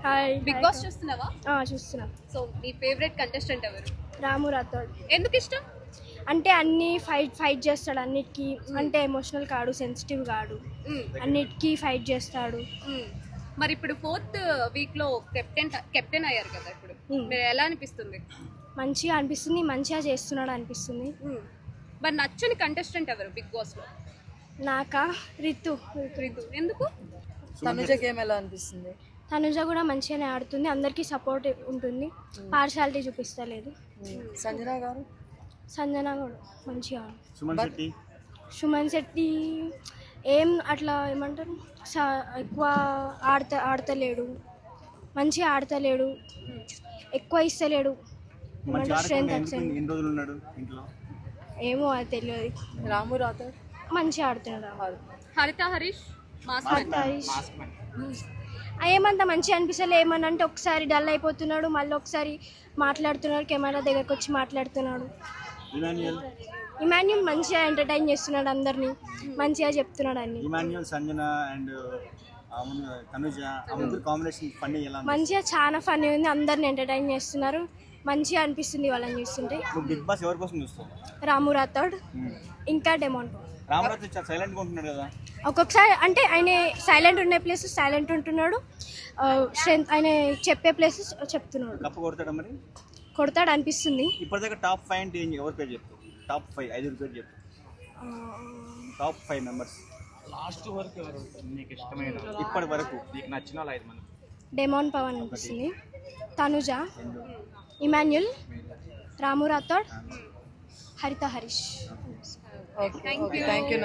Hi big boss చూస్తున్నావా? చూస్తున్నా. So నీ ఫేవరెట్ కంటెస్టెంట్ ఎవరు? రాము రాథోడ్. ఎందుకు ఇష్టం? అంటే అన్ని ఫైట్ చేస్తాడు అన్నిటికీ. అంటే ఎమోషనల్ కాడు, సెన్సిటివ్ కాడు, అన్నిటికీ ఫైట్ చేస్తాడు. మరి ఇప్పుడు 4th వీక్ లో కెప్టెన్ అయ్యారు కదా, ఇప్పుడు మీరు ఎలా అనిపిస్తుంది? మంచిగా అనిపిస్తుంది, మంచిగా చేస్తున్నాడు అనిపిస్తుంది. మరి నచ్చని కంటెస్టెంట్ ఎవరు బిగ్ బాస్ లో? నాకా రితు. ఎందుకు? తనుజకి ఏం ఎలా అనిపిస్తుంది? తనుజ కూడా మంచిగానే ఆడుతుంది, అందరికీ సపోర్ట్ ఉంటుంది, పార్షాలిటీ చూపిస్తలేదు. సంజన గారు? సంజన కూడా మంచిగా. సుమన్ శెట్టి ఏం అట్లా ఏమంటారు, ఎక్కువ ఆడతలేడు, మంచిగా ఆడతలేడు, ఎక్కువ ఇస్తలేడు. ఏమో అది తెలియదు. రాము రాథోడ్ మంచిగా ఆడుతున్నాడు. హరిత హరీష్ ఏమంత మంచిగా అనిపిస్తలే. ఏమన్నా అంటే ఒకసారి డల్ అయిపోతున్నాడు, మళ్ళీ ఒకసారి మాట్లాడుతున్నాడు, కెమెరా దగ్గరకు వచ్చి మాట్లాడుతున్నాడు. ఇమాన్యుల్ మంచిగా ఎంటర్టైన్ చేస్తున్నాడు, అందరినీ మంచిగా చెప్తున్నాడు అన్ని. మంచిగా చాలా ఫన్నీ ఉంది, అందరిని ఎంటర్టైన్ చేస్తున్నారు, మంచిగా అనిపిస్తుంది వాళ్ళని చూస్తుంటే. బిగ్ బాస్ ఎవరి కోసం చూస్తావు? రాము రాథోడ్ ఇంకా డెమాన్. కదా, ఒక్కొక్కసారి అంటే ఆయన సైలెంట్ ఉండే ప్లేసెస్ సైలెంట్ ఉంటున్నాడు, స్ట్రెంత్ ఆయన చెప్పే ప్లేసెస్ చెప్తున్నాడు. కప్పు కొడతాడా మరి? కొడతాడు అనిపిస్తుంది. ఇప్పటిదాకా టాప్ 5 అంటే ఎవరి పేరు చెప్తావు? టాప్ 5 5 పేరు చెప్తావు. టాప్ 5 మెంబర్స్ లాస్ట్ వరకు ఎవరు నీకు ఇష్టమైన, ఇప్పటి వరకు నీకు నచ్చిన వాళ్ళు 5 మంది? డెమాన్ పవన్ అనిపిస్తుంది, తనుజ, ఇమాన్యుల్, రాము రాథోడ్, హరిత Harish. Okay, thank you. Thank you.